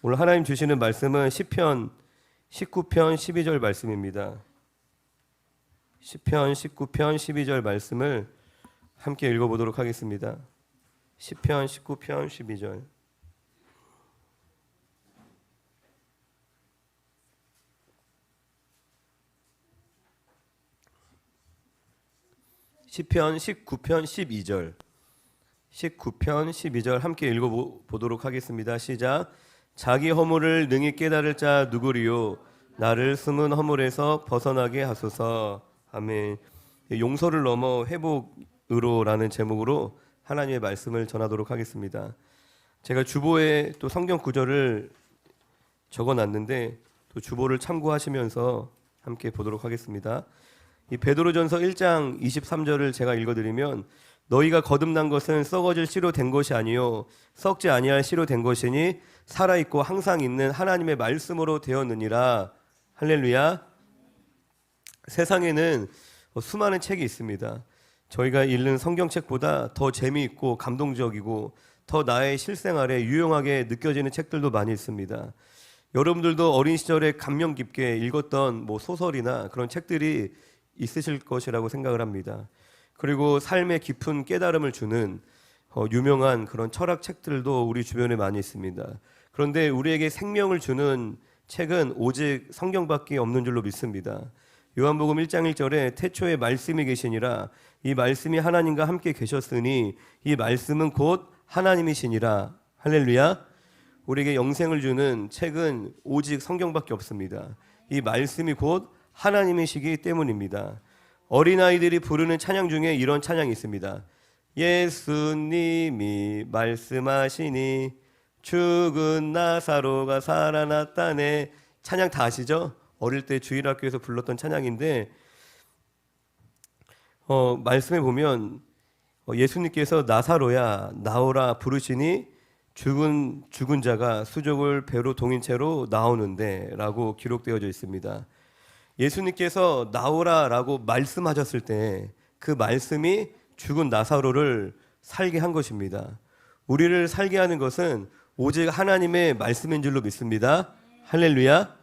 오늘 하나님 주시는 말씀은 시편 19편 12절 말씀입니다. 시편 19편 12절 말씀을 함께 읽어보도록 하겠습니다. 시편 19편 12절. 시편 19편 12절. 19편 12절 함께 읽어보도록 하겠습니다. 시작. 자기 허물을 능히 깨달을 자 누구리요? 나를 숨은 허물에서 벗어나게 하소서. 아멘. 용서를 넘어 회복으로라는 제목으로 하나님의 말씀을 전하도록 하겠습니다. 제가 주보에 또 성경 구절을 적어놨는데 또 주보를 참고하시면서 함께 보도록 하겠습니다. 이 베드로전서 1장 23절을 제가 읽어드리면 너희가 거듭난 것은 썩어질 씨로 된 것이 아니요 썩지 아니할 씨로 된 것이니 살아있고 항상 있는 하나님의 말씀으로 되었느니라. 할렐루야. 세상에는 수많은 책이 있습니다. 저희가 읽는 성경책보다 더 재미있고 감동적이고 더 나의 실생활에 유용하게 느껴지는 책들도 많이 있습니다. 여러분들도 어린 시절에 감명 깊게 읽었던 소설이나 그런 책들이 있으실 것이라고 생각을 합니다. 그리고 삶의 깊은 깨달음을 주는 유명한 그런 철학 책들도 우리 주변에 많이 있습니다. 그런데 우리에게 생명을 주는 책은 오직 성경밖에 없는 줄로 믿습니다. 요한복음 1장 1절에 태초에 말씀이 계시니라 이 말씀이 하나님과 함께 계셨으니 이 말씀은 곧 하나님이시니라. 할렐루야. 우리에게 영생을 주는 책은 오직 성경밖에 없습니다. 이 말씀이 곧 하나님이시기 때문입니다. 어린아이들이 부르는 찬양 중에 이런 찬양이 있습니다. 예수님이 말씀하시니 죽은 나사로가 살아났다네. 찬양 다 아시죠? 어릴 때 주일학교에서 불렀던 찬양인데 말씀에 보면 예수님께서 나사로야 나오라 부르시니 죽은 자가 수족을 배로 동인 채로 나오는데 라고 기록되어져 있습니다. 예수님께서 나오라라고 말씀하셨을 때 그 말씀이 죽은 나사로를 살게 한 것입니다. 우리를 살게 하는 것은 오직 하나님의 말씀인 줄로 믿습니다. 할렐루야.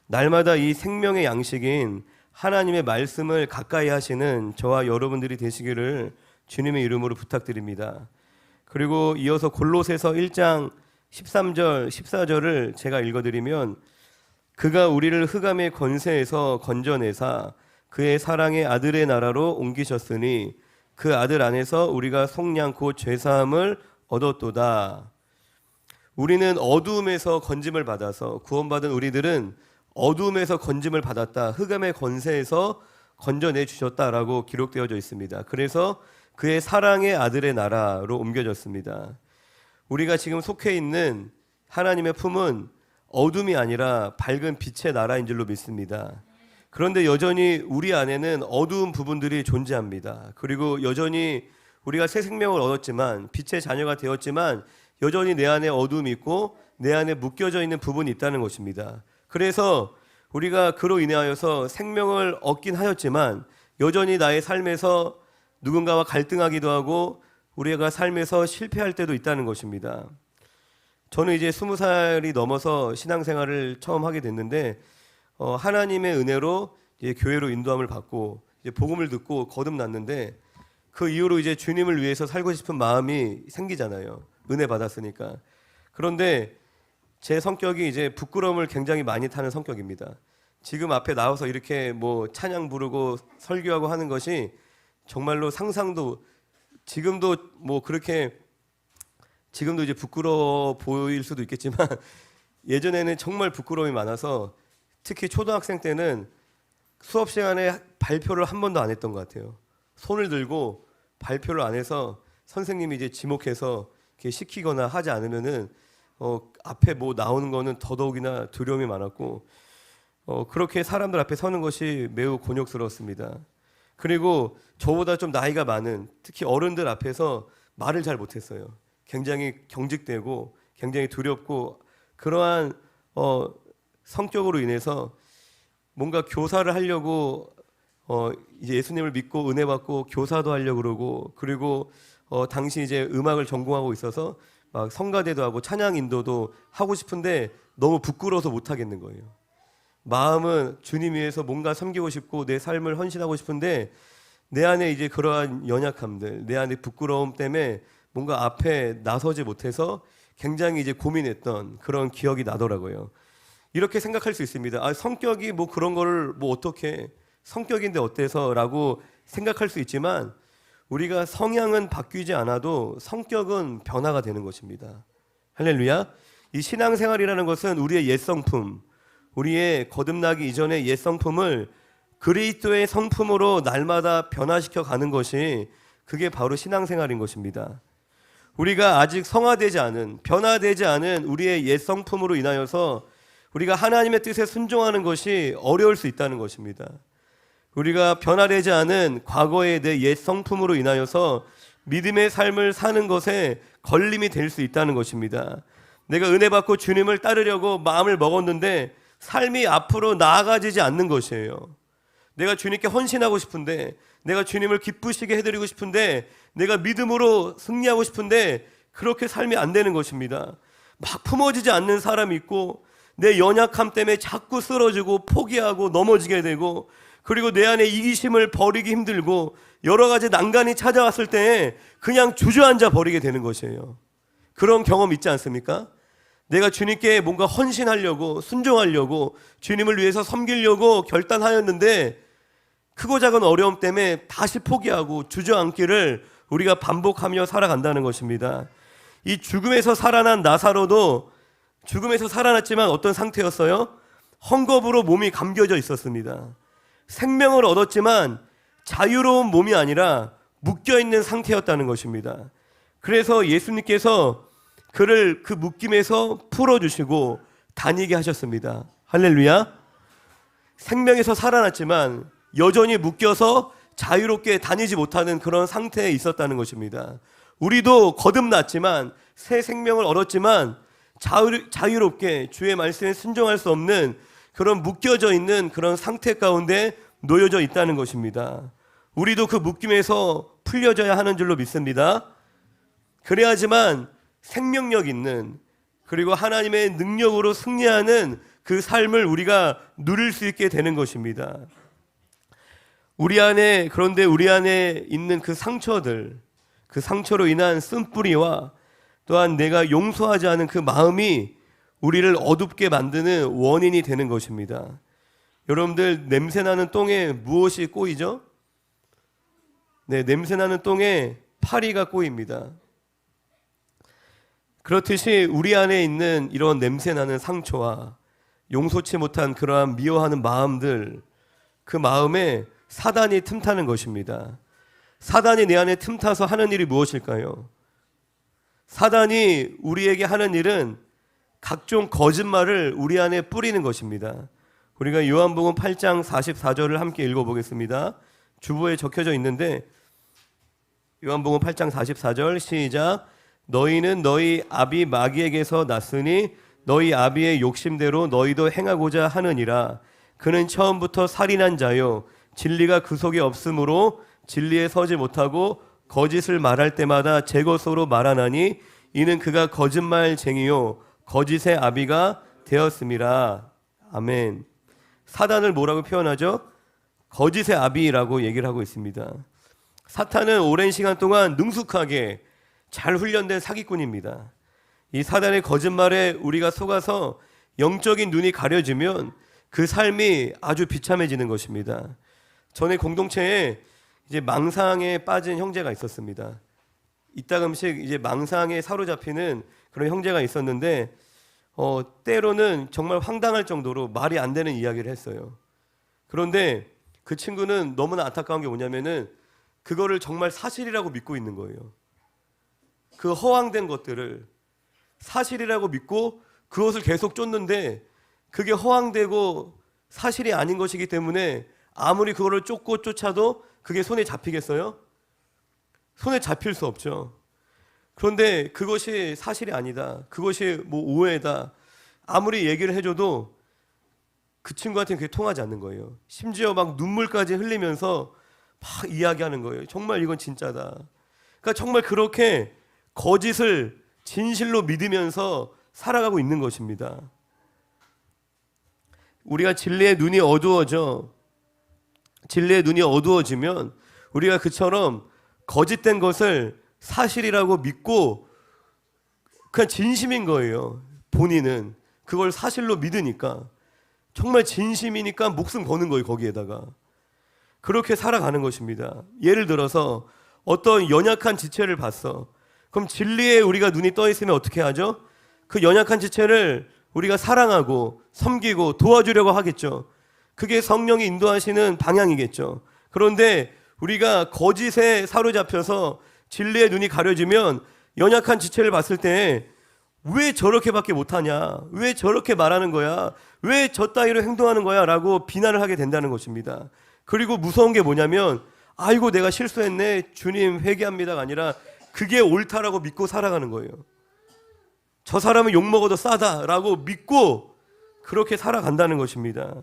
날마다 이 생명의 양식인 하나님의 말씀을 가까이 하시는 저와 여러분들이 되시기를 주님의 이름으로 부탁드립니다. 그리고 이어서 골로새서 1장 13절 14절을 제가 읽어드리면 그가 우리를 흑암의 권세에서 건져내사 그의 사랑의 아들의 나라로 옮기셨으니 그 아들 안에서 우리가 속량 곧 죄사함을 얻었도다. 우리는 어두움에서 건짐을 받아서 구원받은 우리들은 어두움에서 건짐을 받았다. 흑암의 권세에서 건져내 주셨다라고 기록되어져 있습니다. 그래서 그의 사랑의 아들의 나라로 옮겨졌습니다. 우리가 지금 속해 있는 하나님의 품은 어둠이 아니라 밝은 빛의 나라인 줄로 믿습니다. 그런데 여전히 우리 안에는 어두운 부분들이 존재합니다. 그리고 여전히 우리가 새 생명을 얻었지만 빛의 자녀가 되었지만 여전히 내 안에 어둠이 있고 내 안에 묶여져 있는 부분이 있다는 것입니다. 그래서 우리가 그로 인하여서 생명을 얻긴 하였지만 여전히 나의 삶에서 누군가와 갈등하기도 하고 우리가 삶에서 실패할 때도 있다는 것입니다. 저는 이제 20살이 넘어서 신앙생활을 처음 하게 됐는데 하나님의 은혜로 이제 교회로 인도함을 받고 이제 복음을 듣고 거듭났는데 그 이후로 이제 주님을 위해서 살고 싶은 마음이 생기잖아요. 은혜 받았으니까. 그런데 제 성격이 이제 부끄러움을 굉장히 많이 타는 성격입니다. 지금 앞에 나와서 이렇게 찬양 부르고 설교하고 하는 것이 정말로 상상도 지금도 그렇게 지금도 이제 부끄러워 보일 수도 있겠지만 예전에는 정말 부끄러움이 많아서 특히 초등학생 때는 수업 시간에 발표를 한 번도 안 했던 것 같아요. 손을 들고 발표를 안 해서 선생님이 이제 지목해서 이렇게 시키거나 하지 않으면은 앞에 나오는 거는 더더욱이나 두려움이 많았고 그렇게 사람들 앞에 서는 것이 매우 곤욕스러웠습니다. 그리고 저보다 좀 나이가 많은 특히 어른들 앞에서 말을 잘 못했어요. 굉장히 경직되고 굉장히 두렵고 그러한 성격으로 인해서 뭔가 교사를 하려고 이제 예수님을 믿고 은혜 받고 교사도 하려고 그러고 그리고 당시 이제 음악을 전공하고 있어서 막 성가대도 하고 찬양 인도도 하고 싶은데 너무 부끄러워서 못 하겠는 거예요. 마음은 주님 위해서 뭔가 섬기고 싶고 내 삶을 헌신하고 싶은데 내 안에 이제 그러한 연약함들, 내 안에 부끄러움 때문에 뭔가 앞에 나서지 못해서 굉장히 이제 고민했던 그런 기억이 나더라고요. 이렇게 생각할 수 있습니다. 아, 성격이 뭐 그런 거를 뭐 어떻게 성격인데 어때서라고 생각할 수 있지만 우리가 성향은 바뀌지 않아도 성격은 변화가 되는 것입니다. 할렐루야. 이 신앙생활이라는 것은 우리의 옛 성품, 우리의 거듭나기 이전의 옛 성품을 그리스도의 성품으로 날마다 변화시켜 가는 것이 그게 바로 신앙생활인 것입니다. 우리가 아직 성화되지 않은, 변화되지 않은 우리의 옛 성품으로 인하여서 우리가 하나님의 뜻에 순종하는 것이 어려울 수 있다는 것입니다. 우리가 변화되지 않은 과거의 내 옛 성품으로 인하여서 믿음의 삶을 사는 것에 걸림이 될 수 있다는 것입니다. 내가 은혜 받고 주님을 따르려고 마음을 먹었는데 삶이 앞으로 나아가지지 않는 것이에요. 내가 주님께 헌신하고 싶은데, 내가 주님을 기쁘시게 해드리고 싶은데, 내가 믿음으로 승리하고 싶은데 그렇게 삶이 안 되는 것입니다. 막 품어지지 않는 사람이 있고 내 연약함 때문에 자꾸 쓰러지고 포기하고 넘어지게 되고, 그리고 내 안에 이기심을 버리기 힘들고 여러 가지 난간이 찾아왔을 때 그냥 주저앉아 버리게 되는 것이에요. 그런 경험 있지 않습니까? 내가 주님께 뭔가 헌신하려고, 순종하려고, 주님을 위해서 섬기려고 결단하였는데 크고 작은 어려움 때문에 다시 포기하고 주저앉기를 우리가 반복하며 살아간다는 것입니다. 이 죽음에서 살아난 나사로도 죽음에서 살아났지만 어떤 상태였어요? 헝겊으로 몸이 감겨져 있었습니다. 생명을 얻었지만 자유로운 몸이 아니라 묶여있는 상태였다는 것입니다. 그래서 예수님께서 그를 그 묶임에서 풀어주시고 다니게 하셨습니다. 할렐루야. 생명에서 살아났지만 여전히 묶여서 자유롭게 다니지 못하는 그런 상태에 있었다는 것입니다. 우리도 거듭났지만 새 생명을 얻었지만 자유롭게 주의 말씀에 순종할 수 없는 그런 묶여져 있는 그런 상태 가운데 놓여져 있다는 것입니다. 우리도 그 묶임에서 풀려져야 하는 줄로 믿습니다. 그래야지만 생명력 있는, 그리고 하나님의 능력으로 승리하는 그 삶을 우리가 누릴 수 있게 되는 것입니다. 그런데 우리 안에 있는 그 상처들, 그 상처로 인한 쓴뿌리와 또한 내가 용서하지 않은 그 마음이 우리를 어둡게 만드는 원인이 되는 것입니다. 여러분들, 냄새나는 똥에 무엇이 꼬이죠? 네, 냄새나는 똥에 파리가 꼬입니다. 그렇듯이 우리 안에 있는 이런 냄새나는 상처와 용서치 못한 그러한 미워하는 마음들, 그 마음에 사단이 틈타는 것입니다. 사단이 내 안에 틈타서 하는 일이 무엇일까요? 사단이 우리에게 하는 일은 각종 거짓말을 우리 안에 뿌리는 것입니다. 우리가 요한복음 8장 44절을 함께 읽어보겠습니다. 주보에 적혀져 있는데 요한복음 8장 44절 시작. 너희는 너희 아비 마귀에게서 났으니 너희 아비의 욕심대로 너희도 행하고자 하느니라. 그는 처음부터 살인한 자요 진리가 그 속에 없으므로 진리에 서지 못하고 거짓을 말할 때마다 제 것으로 말하나니 이는 그가 거짓말쟁이요 거짓의 아비가 되었음이라. 아멘. 사단을 뭐라고 표현하죠? 거짓의 아비라고 얘기를 하고 있습니다. 사탄은 오랜 시간 동안 능숙하게 잘 훈련된 사기꾼입니다. 이 사단의 거짓말에 우리가 속아서 영적인 눈이 가려지면 그 삶이 아주 비참해지는 것입니다. 전에 공동체에 이제 망상에 빠진 형제가 있었습니다. 이따금씩 이제 망상에 사로잡히는 그런 형제가 있었는데 때로는 정말 황당할 정도로 말이 안 되는 이야기를 했어요. 그런데 그 친구는 너무나 안타까운 게 뭐냐면은 그거를 정말 사실이라고 믿고 있는 거예요. 그 허황된 것들을 사실이라고 믿고 그것을 계속 쫓는데 그게 허황되고 사실이 아닌 것이기 때문에 아무리 그거를 쫓고 쫓아도 그게 손에 잡히겠어요? 손에 잡힐 수 없죠. 그런데 그것이 사실이 아니다, 그것이 뭐 오해다, 아무리 얘기를 해줘도 그 친구한테는 그게 통하지 않는 거예요. 심지어 막 눈물까지 흘리면서 막 이야기하는 거예요. 정말 이건 진짜다. 그러니까 정말 그렇게 거짓을 진실로 믿으면서 살아가고 있는 것입니다. 우리가 진리의 눈이 어두워지면 우리가 그처럼 거짓된 것을 사실이라고 믿고 그냥 진심인 거예요. 본인은 그걸 사실로 믿으니까, 정말 진심이니까 목숨 거는 거예요. 거기에다가 그렇게 살아가는 것입니다. 예를 들어서 어떤 연약한 지체를 봤어. 그럼 진리에 우리가 눈이 떠 있으면 어떻게 하죠? 그 연약한 지체를 우리가 사랑하고 섬기고 도와주려고 하겠죠. 그게 성령이 인도하시는 방향이겠죠. 그런데 우리가 거짓에 사로잡혀서 진리의 눈이 가려지면 연약한 지체를 봤을 때 왜 저렇게밖에 못하냐, 왜 저렇게 말하는 거야, 왜 저 따위로 행동하는 거야 라고 비난을 하게 된다는 것입니다. 그리고 무서운 게 뭐냐면, 아이고 내가 실수했네, 주님 회개합니다가 아니라 그게 옳다라고 믿고 살아가는 거예요. 저 사람은 욕먹어도 싸다라고 믿고 그렇게 살아간다는 것입니다.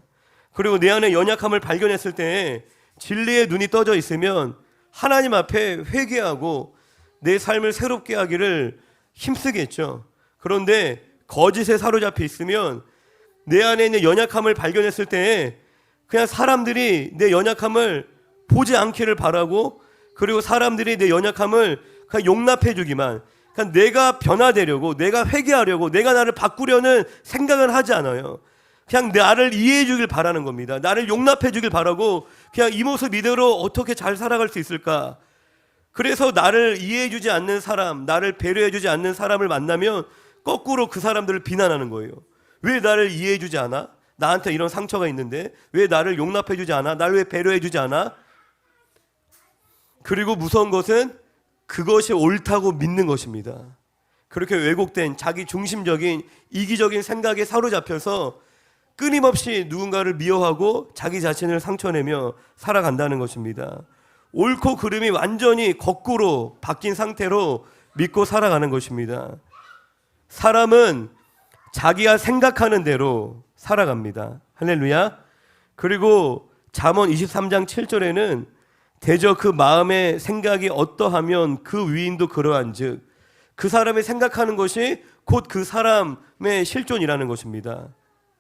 그리고 내 안에 연약함을 발견했을 때 진리의 눈이 떠져 있으면 하나님 앞에 회개하고 내 삶을 새롭게 하기를 힘쓰겠죠. 그런데 거짓에 사로잡혀 있으면 내 안에 있는 연약함을 발견했을 때 그냥 사람들이 내 연약함을 보지 않기를 바라고, 그리고 사람들이 내 연약함을 그냥 용납해 주기만, 그냥 내가 변화되려고, 내가 회개하려고, 내가 나를 바꾸려는 생각은 하지 않아요. 그냥 나를 이해해 주길 바라는 겁니다. 나를 용납해 주길 바라고, 그냥 이 모습 이대로 어떻게 잘 살아갈 수 있을까. 그래서 나를 이해해 주지 않는 사람, 나를 배려해 주지 않는 사람을 만나면 거꾸로 그 사람들을 비난하는 거예요. 왜 나를 이해해 주지 않아? 나한테 이런 상처가 있는데 왜 나를 용납해 주지 않아? 나를 왜 배려해 주지 않아? 그리고 무서운 것은 그것이 옳다고 믿는 것입니다. 그렇게 왜곡된 자기 중심적인 이기적인 생각에 사로잡혀서 끊임없이 누군가를 미워하고 자기 자신을 상처내며 살아간다는 것입니다. 옳고 그름이 완전히 거꾸로 바뀐 상태로 믿고 살아가는 것입니다. 사람은 자기가 생각하는 대로 살아갑니다. 할렐루야. 그리고 잠언 23장 7절에는 대저 그 마음의 생각이 어떠하면 그 위인도 그러한즉, 그 사람이 생각하는 것이 곧 그 사람의 실존이라는 것입니다.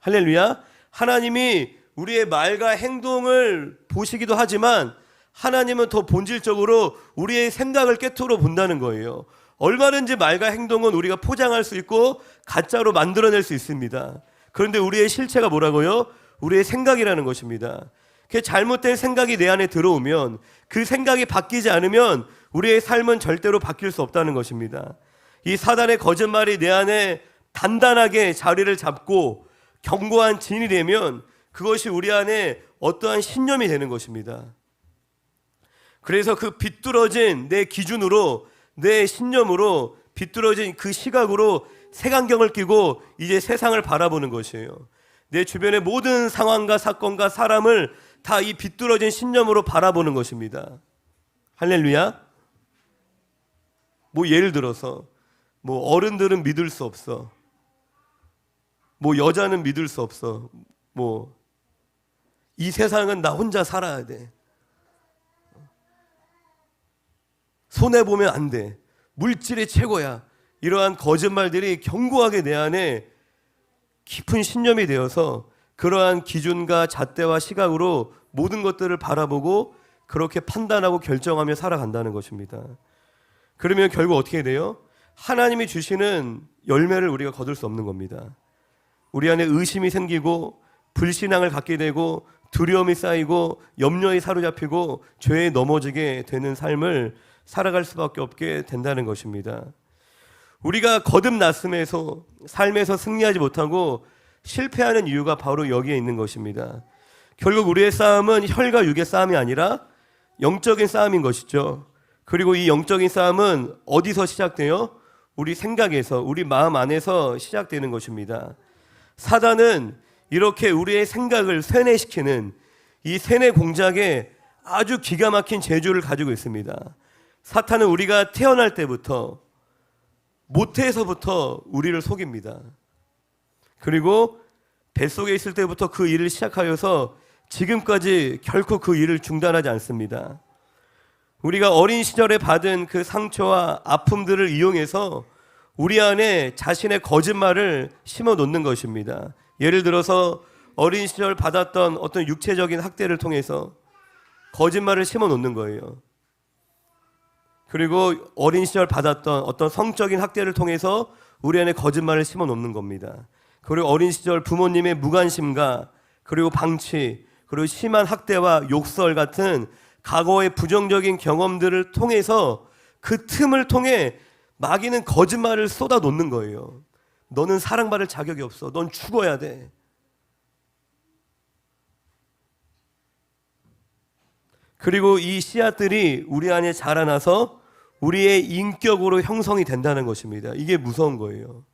할렐루야. 하나님이 우리의 말과 행동을 보시기도 하지만 하나님은 더 본질적으로 우리의 생각을 꿰뚫어 본다는 거예요. 얼마든지 말과 행동은 우리가 포장할 수 있고 가짜로 만들어낼 수 있습니다. 그런데 우리의 실체가 뭐라고요? 우리의 생각이라는 것입니다. 그 잘못된 생각이 내 안에 들어오면, 그 생각이 바뀌지 않으면 우리의 삶은 절대로 바뀔 수 없다는 것입니다. 이 사단의 거짓말이 내 안에 단단하게 자리를 잡고 견고한 진이 되면 그것이 우리 안에 어떠한 신념이 되는 것입니다. 그래서 그 비뚤어진 내 기준으로, 내 신념으로 비뚤어진 그 시각으로 색안경을 끼고 이제 세상을 바라보는 것이에요. 내 주변의 모든 상황과 사건과 사람을 다 이 비뚤어진 신념으로 바라보는 것입니다. 할렐루야. 예를 들어서 어른들은 믿을 수 없어, 여자는 믿을 수 없어, 이 세상은 나 혼자 살아야 돼, 손해보면 안 돼, 물질이 최고야. 이러한 거짓말들이 견고하게 내 안에 깊은 신념이 되어서 그러한 기준과 잣대와 시각으로 모든 것들을 바라보고 그렇게 판단하고 결정하며 살아간다는 것입니다. 그러면 결국 어떻게 돼요? 하나님이 주시는 열매를 우리가 거둘 수 없는 겁니다. 우리 안에 의심이 생기고 불신앙을 갖게 되고 두려움이 쌓이고 염려에 사로잡히고 죄에 넘어지게 되는 삶을 살아갈 수밖에 없게 된다는 것입니다. 우리가 거듭났음에서 삶에서 승리하지 못하고 실패하는 이유가 바로 여기에 있는 것입니다. 결국 우리의 싸움은 혈과 육의 싸움이 아니라 영적인 싸움인 것이죠. 그리고 이 영적인 싸움은 어디서 시작돼요? 우리 생각에서, 우리 마음 안에서 시작되는 것입니다. 사단은 이렇게 우리의 생각을 세뇌시키는 이 세뇌 공작에 아주 기가 막힌 재주를 가지고 있습니다. 사탄은 우리가 태어날 때부터, 모태에서부터 우리를 속입니다. 그리고 뱃속에 있을 때부터 그 일을 시작하여서 지금까지 결코 그 일을 중단하지 않습니다. 우리가 어린 시절에 받은 그 상처와 아픔들을 이용해서 우리 안에 자신의 거짓말을 심어 놓는 것입니다. 예를 들어서 어린 시절 받았던 어떤 육체적인 학대를 통해서 거짓말을 심어 놓는 거예요. 그리고 어린 시절 받았던 어떤 성적인 학대를 통해서 우리 안에 거짓말을 심어 놓는 겁니다. 그리고 어린 시절 부모님의 무관심과 그리고 방치, 그리고 심한 학대와 욕설 같은 과거의 부정적인 경험들을 통해서 그 틈을 통해 마귀는 거짓말을 쏟아 놓는 거예요. 너는 사랑받을 자격이 없어. 넌 죽어야 돼. 그리고 이 씨앗들이 우리 안에 자라나서 우리의 인격으로 형성이 된다는 것입니다. 이게 무서운 거예요.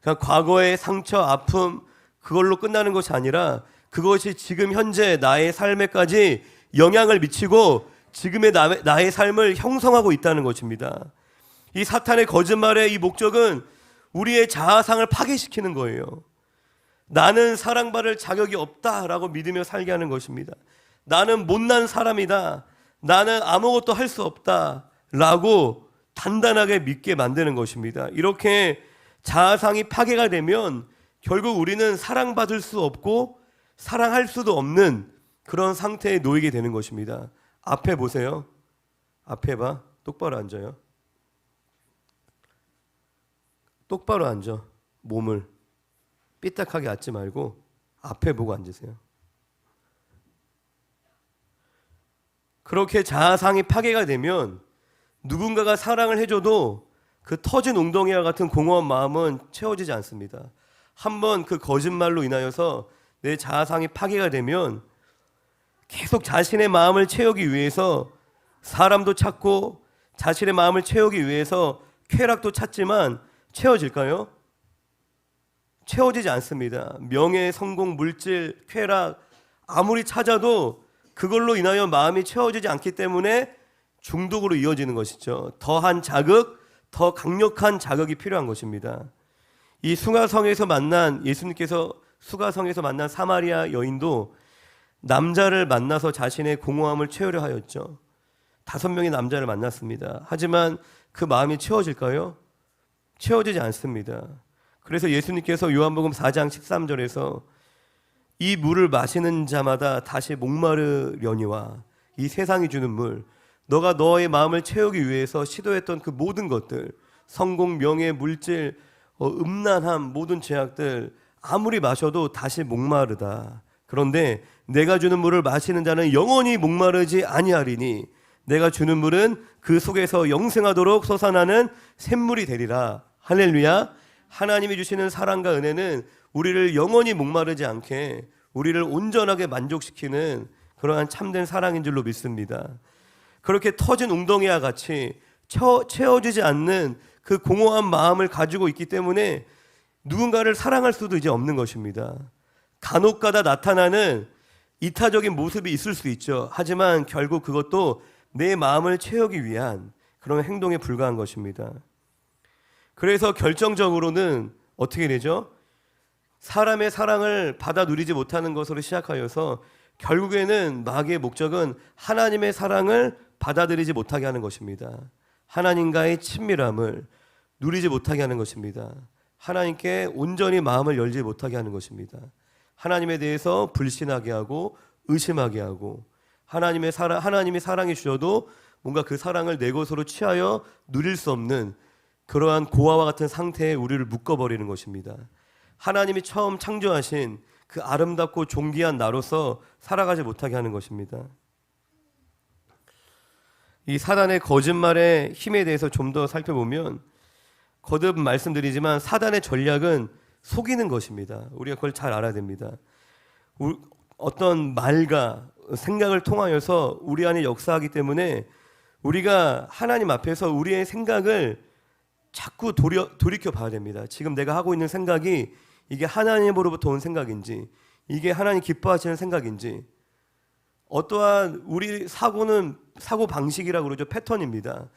그러니까 과거의 상처, 아픔 그걸로 끝나는 것이 아니라 그것이 지금 현재 나의 삶에까지 영향을 미치고 지금의 나의 삶을 형성하고 있다는 것입니다. 이 사탄의 거짓말의 이 목적은 우리의 자아상을 파괴시키는 거예요. 나는 사랑받을 자격이 없다라고 믿으며 살게 하는 것입니다. 나는 못난 사람이다. 나는 아무것도 할 수 없다라고 단단하게 믿게 만드는 것입니다. 이렇게 자아상이 파괴가 되면 결국 우리는 사랑받을 수 없고 사랑할 수도 없는 그런 상태에 놓이게 되는 것입니다. 앞에 보세요. 앞에 봐. 똑바로 앉아요. 똑바로 앉아. 몸을 삐딱하게 앉지 말고 앞에 보고 앉으세요. 그렇게 자아상이 파괴가 되면 누군가가 사랑을 해줘도 그 터진 웅덩이와 같은 공허한 마음은 채워지지 않습니다. 한번 그 거짓말로 인하여서 내 자아상이 파괴가 되면 계속 자신의 마음을 채우기 위해서 사람도 찾고 자신의 마음을 채우기 위해서 쾌락도 찾지만 채워질까요? 채워지지 않습니다. 명예, 성공, 물질, 쾌락 아무리 찾아도 그걸로 인하여 마음이 채워지지 않기 때문에 중독으로 이어지는 것이죠. 더한 자극, 더 강력한 자극이 필요한 것입니다. 이 수가성에서 만난 예수님께서 수가성에서 만난 사마리아 여인도 남자를 만나서 자신의 공허함을 채우려 하였죠. 5명의 남자를 만났습니다. 하지만 그 마음이 채워질까요? 채워지지 않습니다. 그래서 예수님께서 요한복음 4장 13절에서 이 물을 마시는 자마다 다시 목마르려니와 이 세상이 주는 물, 너가 너의 마음을 채우기 위해서 시도했던 그 모든 것들, 성공, 명예, 물질, 음란함, 모든 죄악들 아무리 마셔도 다시 목마르다. 그런데 내가 주는 물을 마시는 자는 영원히 목마르지 아니하리니 내가 주는 물은 그 속에서 영생하도록 솟아나는 샘물이 되리라. 할렐루야. 하나님이 주시는 사랑과 은혜는 우리를 영원히 목마르지 않게 우리를 온전하게 만족시키는 그러한 참된 사랑인 줄로 믿습니다. 그렇게 터진 웅덩이와 같이 채워지지 않는 그 공허한 마음을 가지고 있기 때문에 누군가를 사랑할 수도 이제 없는 것입니다. 간혹가다 나타나는 이타적인 모습이 있을 수 있죠. 하지만 결국 그것도 내 마음을 채우기 위한 그런 행동에 불과한 것입니다. 그래서 결정적으로는 어떻게 되죠? 사람의 사랑을 받아 누리지 못하는 것으로 시작하여서 결국에는 마귀의 목적은 하나님의 사랑을 받아들이지 못하게 하는 것입니다. 하나님과의 친밀함을 누리지 못하게 하는 것입니다. 하나님께 온전히 마음을 열지 못하게 하는 것입니다. 하나님에 대해서 불신하게 하고 의심하게 하고 하나님이 사랑해 주셔도 뭔가 그 사랑을 내 것으로 취하여 누릴 수 없는 그러한 고아와 같은 상태에 우리를 묶어버리는 것입니다. 하나님이 처음 창조하신 그 아름답고 존귀한 나로서 살아가지 못하게 하는 것입니다. 이 사단의 거짓말의 힘에 대해서 좀 더 살펴보면 거듭 말씀드리지만 사단의 전략은 속이는 것입니다. 우리가 그걸 잘 알아야 됩니다. 어떤 말과 생각을 통하여서 우리 안에 역사하기 때문에 우리가 하나님 앞에서 우리의 생각을 자꾸 돌이켜 봐야 됩니다. 지금 내가 하고 있는 생각이 이게 하나님으로부터 온 생각인지 이게 하나님 기뻐하시는 생각인지 어떠한 우리 사고는 사고 방식이라고 그러죠. 패턴입니다.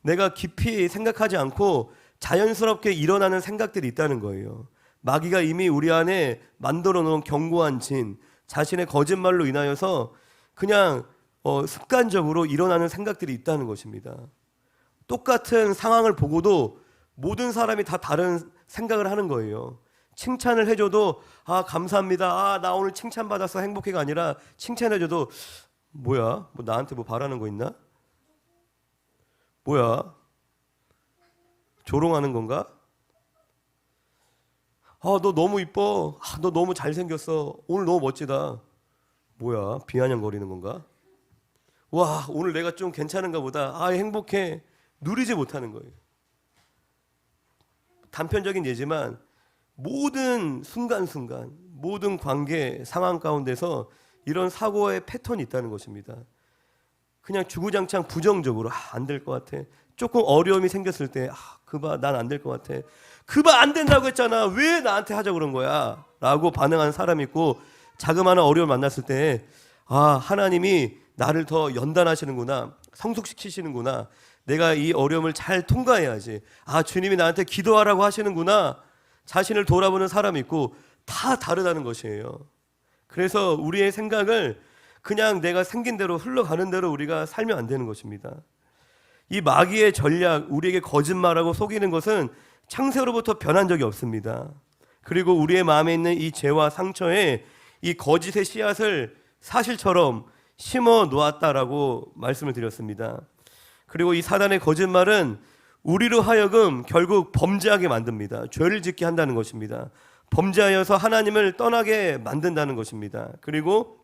내가 깊이 생각하지 않고 자연스럽게 일어나는 생각들이 있다는 거예요. 마귀가 이미 우리 안에 만들어 놓은 견고한 진, 자신의 거짓말로 인하여서 그냥 습관적으로 일어나는 생각들이 있다는 것입니다. 똑같은 상황을 보고도 모든 사람이 다 다른 생각을 하는 거예요. 칭찬을 해줘도 감사합니다. 나 오늘 칭찬받아서 행복해가 아니라 칭찬해줘도 뭐야? 뭐 나한테 뭐 바라는 거 있나? 뭐야? 조롱하는 건가? 너 너무 이뻐. 너 너무 잘생겼어. 오늘 너무 멋지다. 뭐야? 비아냥거리는 건가? 와, 오늘 내가 좀 괜찮은가 보다. 행복해. 누리지 못하는 거예요. 단편적인 예지만 모든 순간순간, 모든 관계 상황 가운데서 이런 사고의 패턴이 있다는 것입니다. 그냥 주구장창 부정적으로 안 될 것 같아. 조금 어려움이 생겼을 때 그봐 난 안 될 것 같아. 그봐 안 된다고 했잖아. 왜 나한테 하자 그런 거야? 라고 반응하는 사람이 있고, 자그마한 어려움을 만났을 때 하나님이 나를 더 연단하시는구나. 성숙시키시는구나. 내가 이 어려움을 잘 통과해야지. 주님이 나한테 기도하라고 하시는구나. 자신을 돌아보는 사람이 있고, 다 다르다는 것이에요. 그래서 우리의 생각을 그냥 내가 생긴 대로 흘러가는 대로 우리가 살면 안 되는 것입니다. 이 마귀의 전략, 우리에게 거짓말하고 속이는 것은 창세로부터 변한 적이 없습니다. 그리고 우리의 마음에 있는 이 죄와 상처에 이 거짓의 씨앗을 사실처럼 심어 놓았다라고 말씀을 드렸습니다. 그리고 이 사단의 거짓말은 우리로 하여금 결국 범죄하게 만듭니다. 죄를 짓게 한다는 것입니다. 범죄하여서 하나님을 떠나게 만든다는 것입니다. 그리고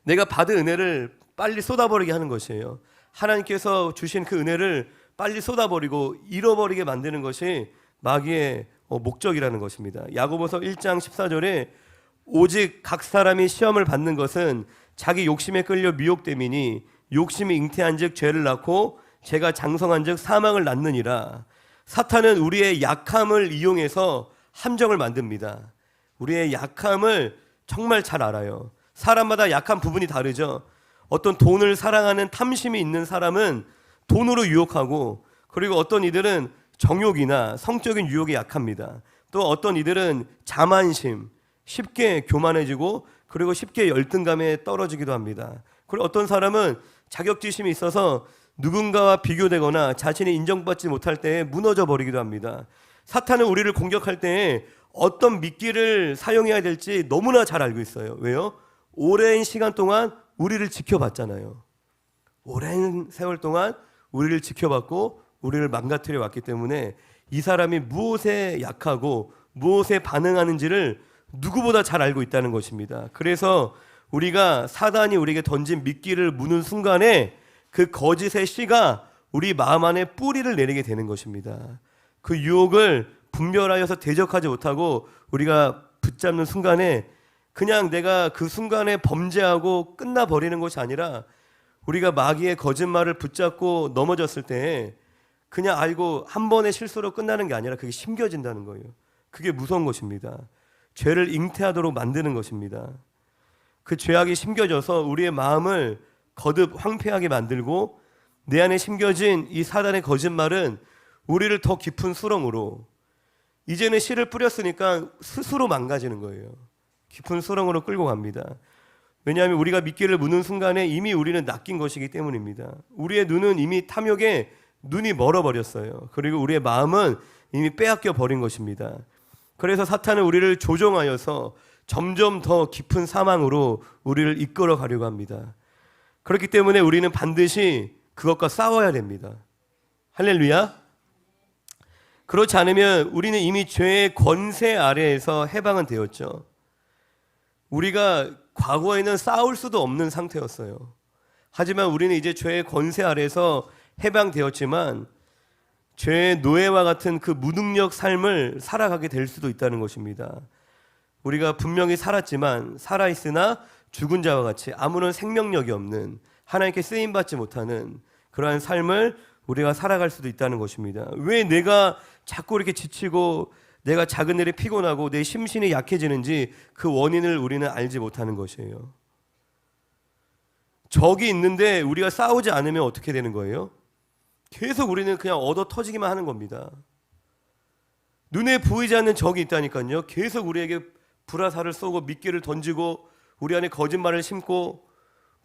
내가 받은 은혜를 빨리 쏟아버리게 하는 것이에요. 하나님께서 주신 그 은혜를 빨리 쏟아버리고 잃어버리게 만드는 것이 마귀의 목적이라는 것입니다. 야고보서 1장 14절에 오직 각 사람이 시험을 받는 것은 자기 욕심에 끌려 미혹됨이니 욕심이 잉태한즉 죄를 낳고 죄가 장성한즉 사망을 낳느니라. 사탄은 우리의 약함을 이용해서 함정을 만듭니다. 우리의 약함을 정말 잘 알아요. 사람마다 약한 부분이 다르죠. 어떤 돈을 사랑하는 탐심이 있는 사람은 돈으로 유혹하고, 그리고 어떤 이들은 정욕이나 성적인 유혹에 약합니다. 또 어떤 이들은 자만심, 쉽게 교만해지고 그리고 쉽게 열등감에 떨어지기도 합니다. 그리고 어떤 사람은 자격지심이 있어서 누군가와 비교되거나 자신이 인정받지 못할 때에 무너져 버리기도 합니다. 사탄은 우리를 공격할 때에 어떤 미끼를 사용해야 될지 너무나 잘 알고 있어요. 왜요? 오랜 시간 동안 우리를 지켜봤잖아요. 오랜 세월 동안 우리를 지켜봤고 우리를 망가뜨려 왔기 때문에 이 사람이 무엇에 약하고 무엇에 반응하는지를 누구보다 잘 알고 있다는 것입니다. 그래서 우리가 사단이 우리에게 던진 미끼를 무는 순간에 그 거짓의 씨가 우리 마음 안에 뿌리를 내리게 되는 것입니다. 그 유혹을 분별하여서 대적하지 못하고 우리가 붙잡는 순간에 그냥 내가 그 순간에 범죄하고 끝나버리는 것이 아니라 우리가 마귀의 거짓말을 붙잡고 넘어졌을 때 그냥 알고 한 번의 실수로 끝나는 게 아니라 그게 심겨진다는 거예요. 그게 무서운 것입니다. 죄를 잉태하도록 만드는 것입니다. 그 죄악이 심겨져서 우리의 마음을 거듭 황폐하게 만들고 내 안에 심겨진 이 사단의 거짓말은 우리를 더 깊은 수렁으로, 이제는 씨를 뿌렸으니까 스스로 망가지는 거예요. 깊은 수렁으로 끌고 갑니다. 왜냐하면 우리가 미끼를 무는 순간에 이미 우리는 낚인 것이기 때문입니다. 우리의 눈은 이미 탐욕에 눈이 멀어버렸어요. 그리고 우리의 마음은 이미 빼앗겨 버린 것입니다. 그래서 사탄은 우리를 조종하여서 점점 더 깊은 사망으로 우리를 이끌어 가려고 합니다. 그렇기 때문에 우리는 반드시 그것과 싸워야 됩니다. 할렐루야. 그렇지 않으면 우리는 이미 죄의 권세 아래에서 해방은 되었죠. 우리가 과거에는 싸울 수도 없는 상태였어요. 하지만 우리는 이제 죄의 권세 아래에서 해방되었지만 죄의 노예와 같은 그 무능력 삶을 살아가게 될 수도 있다는 것입니다. 우리가 분명히 살았지만 살아있으나 죽은 자와 같이 아무런 생명력이 없는, 하나님께 쓰임받지 못하는 그러한 삶을 우리가 살아갈 수도 있다는 것입니다. 왜 내가 자꾸 이렇게 지치고 내가 작은 일에 피곤하고 내 심신이 약해지는지 그 원인을 우리는 알지 못하는 것이에요. 적이 있는데 우리가 싸우지 않으면 어떻게 되는 거예요? 계속 우리는 그냥 얻어 터지기만 하는 겁니다. 눈에 보이지 않는 적이 있다니까요. 계속 우리에게 불화살을 쏘고 미끼를 던지고 우리 안에 거짓말을 심고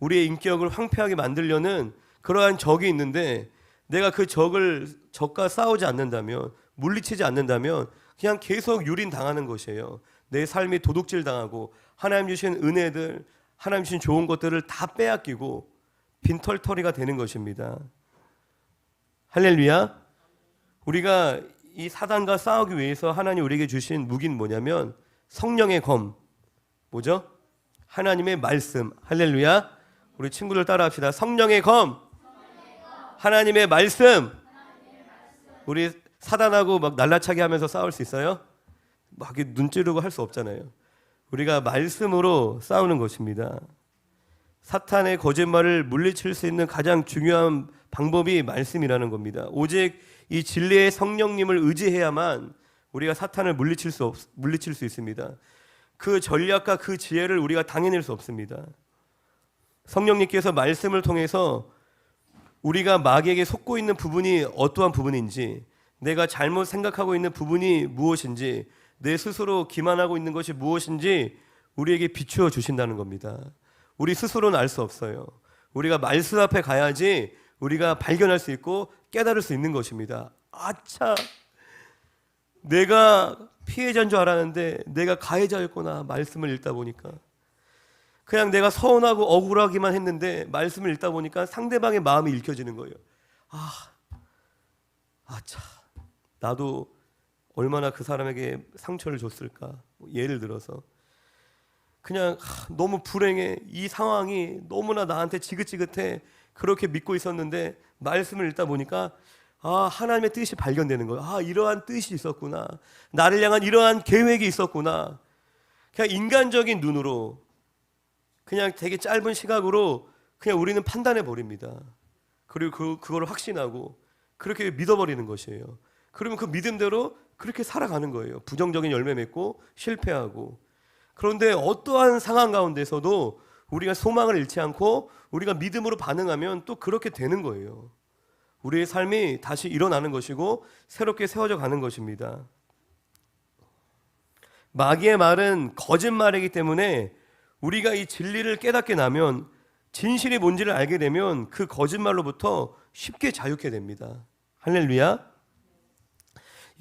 우리의 인격을 황폐하게 만들려는 그러한 적이 있는데 내가 그 적과 싸우지 않는다면, 물리치지 않는다면 그냥 계속 유린당하는 것이에요. 내 삶이 도둑질 당하고 하나님 주신 은혜들, 하나님 주신 좋은 것들을 다 빼앗기고 빈털터리가 되는 것입니다. 할렐루야. 우리가 이 사단과 싸우기 위해서 하나님 우리에게 주신 무기는 뭐냐면 성령의 검, 뭐죠? 하나님의 말씀. 할렐루야. 우리 친구들 따라합시다. 성령의 검, 하나님의 말씀. 우리 사단하고 막 날라차게 하면서 싸울 수 있어요? 막 눈 찌르고 할 수 없잖아요. 우리가 말씀으로 싸우는 것입니다. 사탄의 거짓말을 물리칠 수 있는 가장 중요한 방법이 말씀이라는 겁니다. 오직 이 진리의 성령님을 의지해야만 우리가 사탄을 물리칠 수 있습니다. 그 전략과 그 지혜를 우리가 당해낼 수 없습니다. 성령님께서 말씀을 통해서 우리가 마귀에게 속고 있는 부분이 어떠한 부분인지, 내가 잘못 생각하고 있는 부분이 무엇인지, 내 스스로 기만하고 있는 것이 무엇인지 우리에게 비추어 주신다는 겁니다. 우리 스스로는 알 수 없어요. 우리가 말씀 앞에 가야지 우리가 발견할 수 있고 깨달을 수 있는 것입니다. 아차, 내가 피해자인 줄 알았는데 내가 가해자였구나. 말씀을 읽다 보니까 그냥 내가 서운하고 억울하기만 했는데 말씀을 읽다 보니까 상대방의 마음이 읽혀지는 거예요. 아차, 나도 얼마나 그 사람에게 상처를 줬을까. 예를 들어서 그냥 너무 불행해, 이 상황이 너무나 나한테 지긋지긋해, 그렇게 믿고 있었는데 말씀을 읽다 보니까 하나님의 뜻이 발견되는 거예요. 이러한 뜻이 있었구나, 나를 향한 이러한 계획이 있었구나. 그냥 인간적인 눈으로, 그냥 되게 짧은 시각으로 그냥 우리는 판단해 버립니다. 그리고 그걸 확신하고 그렇게 믿어버리는 것이에요. 그러면 그 믿음대로 그렇게 살아가는 거예요. 부정적인 열매 맺고 실패하고. 그런데 어떠한 상황 가운데서도 우리가 소망을 잃지 않고 우리가 믿음으로 반응하면 또 그렇게 되는 거예요. 우리의 삶이 다시 일어나는 것이고 새롭게 세워져 가는 것입니다. 마귀의 말은 거짓말이기 때문에 우리가 이 진리를 깨닫게 나면, 진실이 뭔지를 알게 되면 그 거짓말로부터 쉽게 자유케 됩니다. 할렐루야.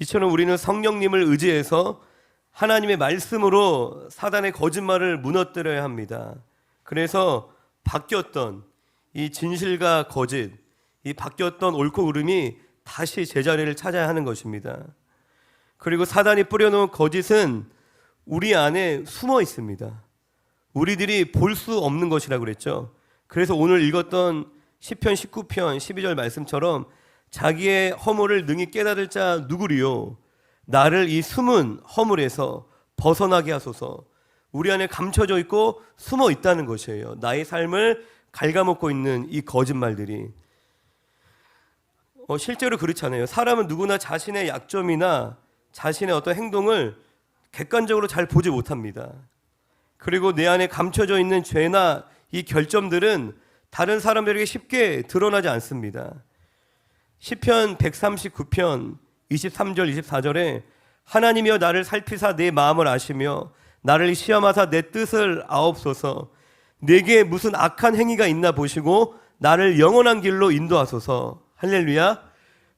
이처럼 우리는 성령님을 의지해서 하나님의 말씀으로 사단의 거짓말을 무너뜨려야 합니다. 그래서 바뀌었던 이 진실과 거짓, 이 바뀌었던 옳고 그름이 다시 제자리를 찾아야 하는 것입니다. 그리고 사단이 뿌려놓은 거짓은 우리 안에 숨어 있습니다. 우리들이 볼 수 없는 것이라고 그랬죠. 그래서 오늘 읽었던 시편 19편 12절 말씀처럼 자기의 허물을 능히 깨달을 자 누구리요? 나를 이 숨은 허물에서 벗어나게 하소서. 우리 안에 감춰져 있고 숨어 있다는 것이에요. 나의 삶을 갉아먹고 있는 이 거짓말들이. 실제로 그렇잖아요. 사람은 누구나 자신의 약점이나 자신의 어떤 행동을 객관적으로 잘 보지 못합니다. 그리고 내 안에 감춰져 있는 죄나 이 결점들은 다른 사람들에게 쉽게 드러나지 않습니다. 시편 139편 23절 24절에 하나님이여 나를 살피사 내 마음을 아시며 나를 시험하사 내 뜻을 아옵소서. 내게 무슨 악한 행위가 있나 보시고 나를 영원한 길로 인도하소서. 할렐루야.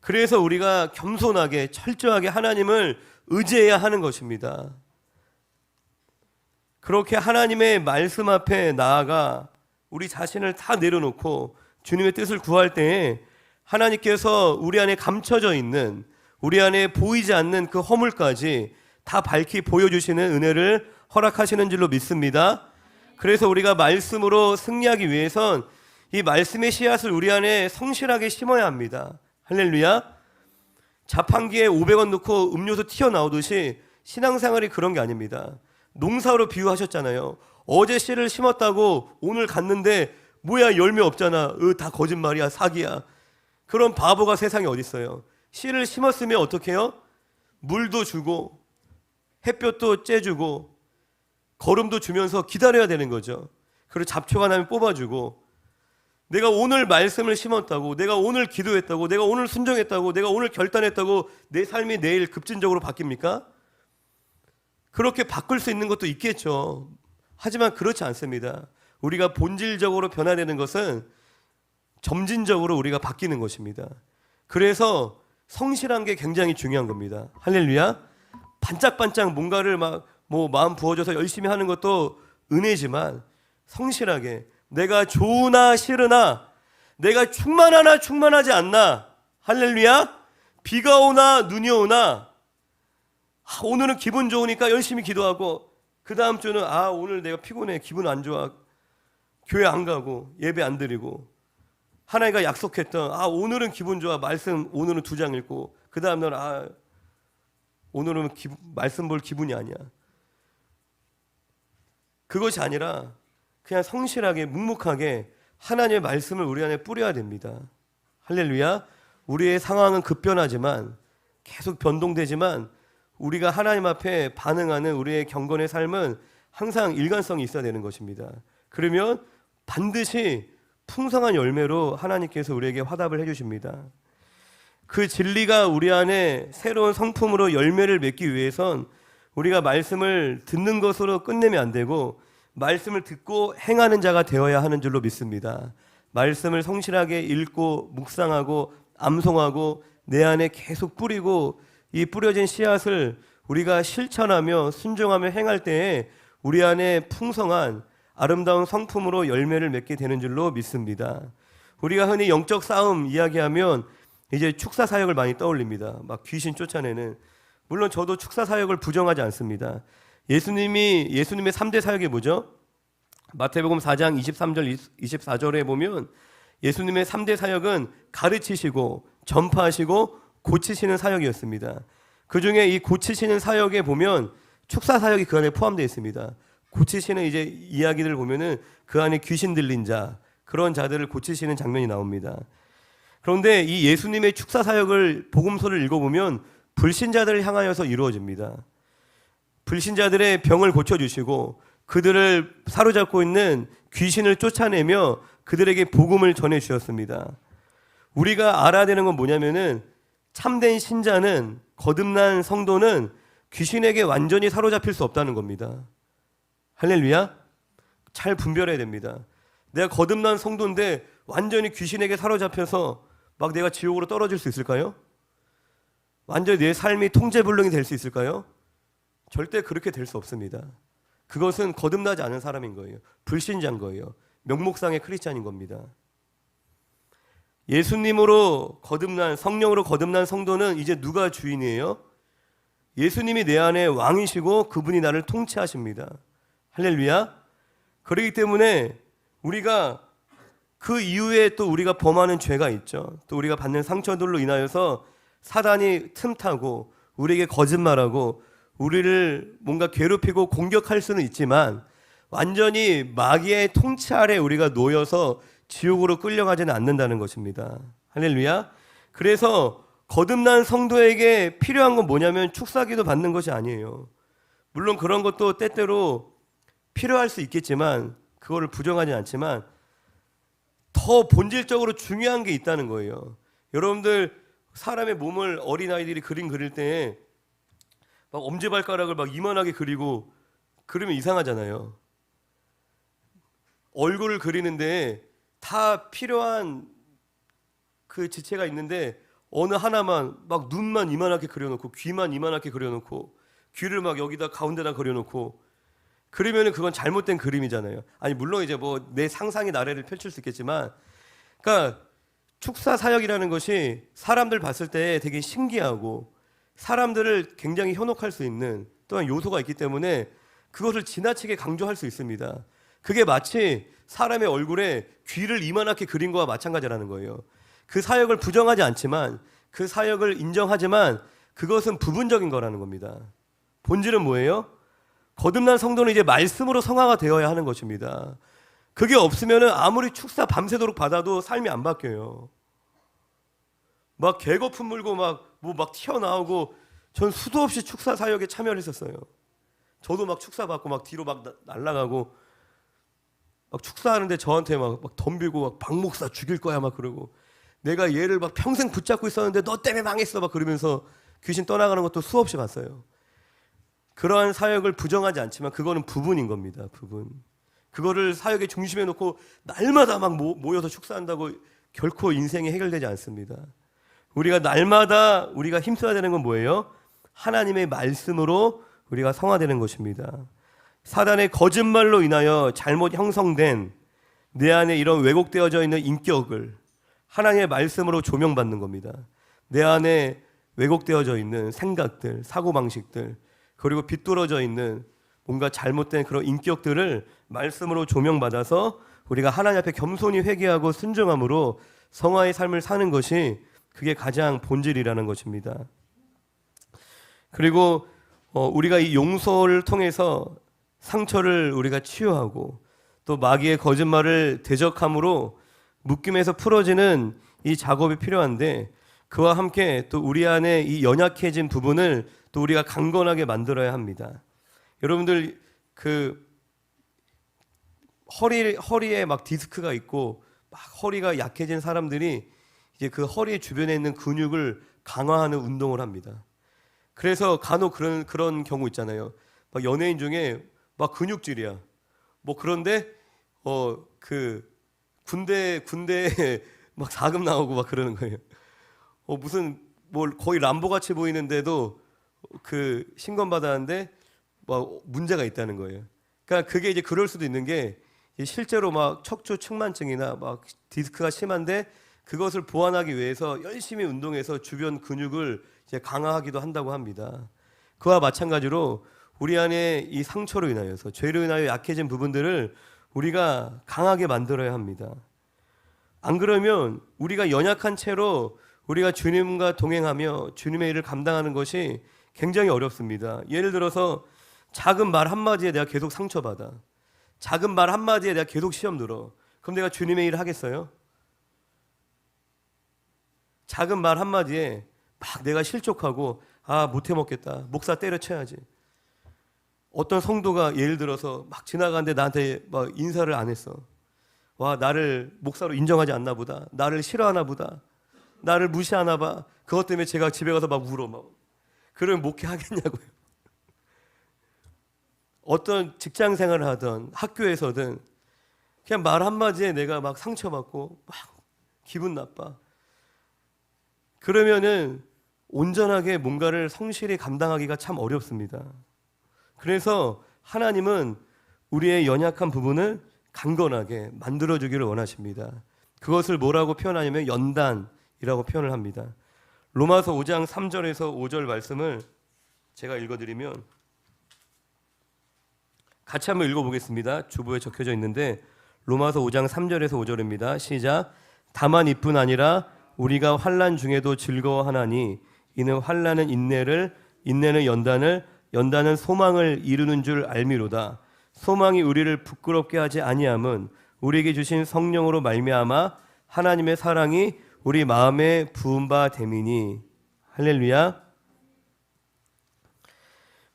그래서 우리가 겸손하게 철저하게 하나님을 의지해야 하는 것입니다. 그렇게 하나님의 말씀 앞에 나아가 우리 자신을 다 내려놓고 주님의 뜻을 구할 때에 하나님께서 우리 안에 감춰져 있는, 우리 안에 보이지 않는 그 허물까지 다 밝히 보여주시는 은혜를 허락하시는 줄로 믿습니다. 그래서 우리가 말씀으로 승리하기 위해선 이 말씀의 씨앗을 우리 안에 성실하게 심어야 합니다. 할렐루야. 자판기에 500원 넣고 음료수 튀어나오듯이 신앙생활이 그런 게 아닙니다. 농사로 비유하셨잖아요. 어제 씨를 심었다고 오늘 갔는데 뭐야 열매 없잖아. 다 거짓말이야, 사기야. 그런 바보가 세상에 어디 있어요. 씨를 심었으면 어떻게 해요? 물도 주고 햇볕도 쬐주고 거름도 주면서 기다려야 되는 거죠. 그리고 잡초가 나면 뽑아주고, 내가 오늘 말씀을 심었다고, 내가 오늘 기도했다고, 내가 오늘 순종했다고, 내가 오늘 결단했다고 내 삶이 내일 급진적으로 바뀝니까? 그렇게 바꿀 수 있는 것도 있겠죠. 하지만 그렇지 않습니다. 우리가 본질적으로 변화되는 것은 점진적으로 우리가 바뀌는 것입니다. 그래서 성실한 게 굉장히 중요한 겁니다. 할렐루야. 반짝반짝 뭔가를 마음 부어줘서 열심히 하는 것도 은혜지만 성실하게 내가 좋으나 싫으나 내가 충만하나 충만하지 않나, 할렐루야, 비가 오나 눈이 오나, 오늘은 기분 좋으니까 열심히 기도하고 그 다음 주는 오늘 내가 피곤해, 기분 안 좋아, 교회 안 가고 예배 안 드리고, 하나님과 약속했던 오늘은 기분 좋아, 말씀 오늘은 2장 읽고, 그 다음 날은 오늘은 말씀 볼 기분이 아니야. 그것이 아니라 그냥 성실하게 묵묵하게 하나님의 말씀을 우리 안에 뿌려야 됩니다. 할렐루야. 우리의 상황은 급변하지만, 계속 변동되지만, 우리가 하나님 앞에 반응하는 우리의 경건의 삶은 항상 일관성이 있어야 되는 것입니다. 그러면 반드시 풍성한 열매로 하나님께서 우리에게 화답을 해주십니다. 그 진리가 우리 안에 새로운 성품으로 열매를 맺기 위해선 우리가 말씀을 듣는 것으로 끝내면 안 되고 말씀을 듣고 행하는 자가 되어야 하는 줄로 믿습니다. 말씀을 성실하게 읽고 묵상하고 암송하고 내 안에 계속 뿌리고, 이 뿌려진 씨앗을 우리가 실천하며 순종하며 행할 때에 우리 안에 풍성한 아름다운 성품으로 열매를 맺게 되는 줄로 믿습니다. 우리가 흔히 영적 싸움 이야기하면 이제 축사 사역을 많이 떠올립니다. 막 귀신 쫓아내는. 물론 저도 축사 사역을 부정하지 않습니다. 예수님의 3대 사역이 뭐죠? 마태복음 4장 23절 24절에 보면 예수님의 3대 사역은 가르치시고 전파하시고 고치시는 사역이었습니다. 그 중에 이 고치시는 사역에 보면 축사 사역이 그 안에 포함되어 있습니다. 고치시는 이제 이야기들 보면은 그 안에 귀신 들린 자, 그런 자들을 고치시는 장면이 나옵니다. 그런데 이 예수님의 축사 사역을 복음서를 읽어보면 불신자들을 향하여서 이루어집니다. 불신자들의 병을 고쳐주시고 그들을 사로잡고 있는 귀신을 쫓아내며 그들에게 복음을 전해주셨습니다. 우리가 알아야 되는 건 뭐냐면은 참된 신자는, 거듭난 성도는 귀신에게 완전히 사로잡힐 수 없다는 겁니다. 할렐루야. 잘 분별해야 됩니다. 내가 거듭난 성도인데 완전히 귀신에게 사로잡혀서 막 내가 지옥으로 떨어질 수 있을까요? 완전히 내 삶이 통제불능이 될 수 있을까요? 절대 그렇게 될 수 없습니다. 그것은 거듭나지 않은 사람인 거예요. 불신자인 거예요. 명목상의 크리스찬인 겁니다. 예수님으로 거듭난, 성령으로 거듭난 성도는 이제 누가 주인이에요? 예수님이 내 안에 왕이시고 그분이 나를 통치하십니다. 할렐루야. 그렇기 때문에 우리가 그 이후에 또 우리가 범하는 죄가 있죠. 또 우리가 받는 상처들로 인하여서 사단이 틈타고 우리에게 거짓말하고 우리를 뭔가 괴롭히고 공격할 수는 있지만 완전히 마귀의 통치 아래 우리가 놓여서 지옥으로 끌려가지는 않는다는 것입니다. 할렐루야. 그래서 거듭난 성도에게 필요한 건 뭐냐면 축사기도 받는 것이 아니에요. 물론 그런 것도 때때로 필요할 수 있겠지만 그거를 부정하지 않지만 더 본질적으로 중요한 게 있다는 거예요. 여러분들 사람의 몸을 어린아이들이 그림 그릴 때 막 엄지발가락을 막 이만하게 그리고 그러면 이상하잖아요. 얼굴을 그리는데 다 필요한 그 지체가 있는데 어느 하나만 막 눈만 이만하게 그려놓고 귀만 이만하게 그려놓고 귀를 막 여기다 가운데다 그려놓고 그러면은 그건 잘못된 그림이잖아요. 아니 물론 이제 뭐 내 상상의 나래를 펼칠 수 있겠지만, 그러니까 축사 사역이라는 것이 사람들 봤을 때 되게 신기하고 사람들을 굉장히 현혹할 수 있는 또한 요소가 있기 때문에 그것을 지나치게 강조할 수 있습니다. 그게 마치 사람의 얼굴에 귀를 이만하게 그린 거와 마찬가지라는 거예요. 그 사역을 부정하지 않지만, 그 사역을 인정하지만 그것은 부분적인 거라는 겁니다. 본질은 뭐예요? 거듭난 성도는 이제 말씀으로 성화가 되어야 하는 것입니다. 그게 없으면 아무리 축사 밤새도록 받아도 삶이 안 바뀌어요. 막 개거품 물고 막 튀어나오고, 전 수도 없이 축사 사역에 참여를 했었어요. 저도 막 축사 받고 막 뒤로 막 날아가고 막 축사하는데 저한테 막 덤비고 막 박 목사 죽일 거야 막 그러고, 내가 얘를 막 평생 붙잡고 있었는데 너 때문에 망했어 막 그러면서 귀신 떠나가는 것도 수없이 봤어요. 그러한 사역을 부정하지 않지만 그거는 부분인 겁니다. 부분. 그거를 사역의 중심에 놓고 날마다 막 모여서 축사한다고 결코 인생이 해결되지 않습니다. 우리가 날마다 우리가 힘써야 되는 건 뭐예요? 하나님의 말씀으로 우리가 성화되는 것입니다. 사단의 거짓말로 인하여 잘못 형성된 내 안에 이런 왜곡되어져 있는 인격을 하나님의 말씀으로 조명받는 겁니다. 내 안에 왜곡되어져 있는 생각들, 사고방식들, 그리고 비뚤어져 있는 뭔가 잘못된 그런 인격들을 말씀으로 조명받아서 우리가 하나님 앞에 겸손히 회개하고 순종함으로 성화의 삶을 사는 것이 그게 가장 본질이라는 것입니다. 그리고 우리가 이 용서를 통해서 상처를 우리가 치유하고 또 마귀의 거짓말을 대적함으로 묶임에서 풀어지는 이 작업이 필요한데, 그와 함께 또 우리 안에 이 연약해진 부분을 또 우리가 강건하게 만들어야 합니다. 여러분들 그 허리에 막 디스크가 있고 막 허리가 약해진 사람들이 이제 그 허리 주변에 있는 근육을 강화하는 운동을 합니다. 그래서 간혹 그런 경우 있잖아요. 막 연예인 중에 막 근육질이야. 뭐 그런데 그 군대에 막 사금 나오고 막 그러는 거예요. 무슨 뭐 거의 람보 같이 보이는데도 그 신검 받았는데 막 문제가 있다는 거예요. 그러니까 그게 이제 그럴 수도 있는 게 실제로 막 척추 측만증이나 막 디스크가 심한데 그것을 보완하기 위해서 열심히 운동해서 주변 근육을 이제 강화하기도 한다고 합니다. 그와 마찬가지로 우리 안에 이 상처로 인하여서 죄로 인하여 약해진 부분들을 우리가 강하게 만들어야 합니다. 안 그러면 우리가 연약한 채로 우리가 주님과 동행하며 주님의 일을 감당하는 것이 굉장히 어렵습니다. 예를 들어서 작은 말 한마디에 내가 계속 상처받아. 작은 말 한마디에 내가 계속 시험 들어. 그럼 내가 주님의 일을 하겠어요? 작은 말 한마디에 막 내가 실족하고 못해 먹겠다. 목사 때려쳐야지. 어떤 성도가 예를 들어서 막 지나가는데 나한테 막 인사를 안 했어. 와, 나를 목사로 인정하지 않나 보다. 나를 싫어하나 보다. 나를 무시하나 봐. 그것 때문에 제가 집에 가서 막 울어. 막. 그러면 목회하겠냐고요. 어떤 직장 생활을 하든 학교에서든 그냥 말 한마디에 내가 막 상처받고 막 기분 나빠. 그러면은 온전하게 뭔가를 성실히 감당하기가 참 어렵습니다. 그래서 하나님은 우리의 연약한 부분을 강건하게 만들어주기를 원하십니다. 그것을 뭐라고 표현하냐면 연단이라고 표현을 합니다. 로마서 5장 3절에서 5절 말씀을 제가 읽어드리면 같이 한번 읽어보겠습니다. 주보에 적혀져 있는데 로마서 5장 3절에서 5절입니다. 시작. 다만 이뿐 아니라 우리가 환난 중에도 즐거워하나니 이는 환난은 인내를, 인내는 연단을, 연단은 소망을 이루는 줄 알미로다. 소망이 우리를 부끄럽게 하지 아니함은 우리에게 주신 성령으로 말미암아 하나님의 사랑이 우리 마음에 부은 바 됨이니. 할렐루야.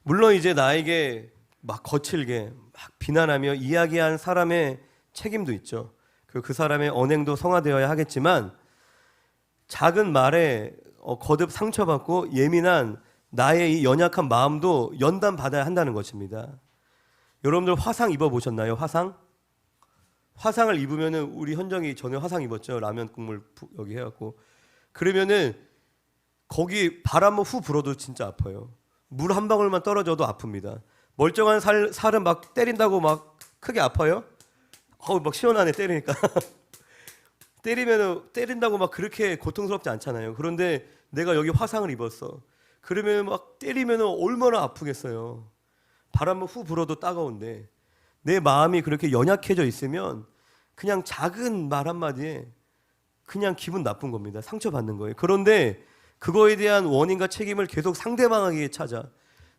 물론 이제 나에게 막 거칠게 막 비난하며 이야기한 사람의 책임도 있죠. 그 사람의 언행도 성화되어야 하겠지만 작은 말에 거듭 상처받고 예민한 나의 이 연약한 마음도 연단받아야 한다는 것입니다. 여러분들 화상 입어보셨나요? 화상을 입으면은 우리 현정이 전에 화상 입었죠. 라면 국물 여기 해갖고. 그러면은 거기 바람 후 불어도 진짜 아파요. 물 한 방울만 떨어져도 아픕니다. 멀쩡한 살은 막 때린다고 막 크게 아파요? 막 시원하네 때리니까. 때린다고 막 그렇게 고통스럽지 않잖아요. 그런데 내가 여기 화상을 입었어. 그러면 막 때리면 얼마나 아프겠어요. 바람은 후 불어도 따가운데 내 마음이 그렇게 연약해져 있으면 그냥 작은 말 한마디에 그냥 기분 나쁜 겁니다. 상처받는 거예요. 그런데 그거에 대한 원인과 책임을 계속 상대방에게 찾아.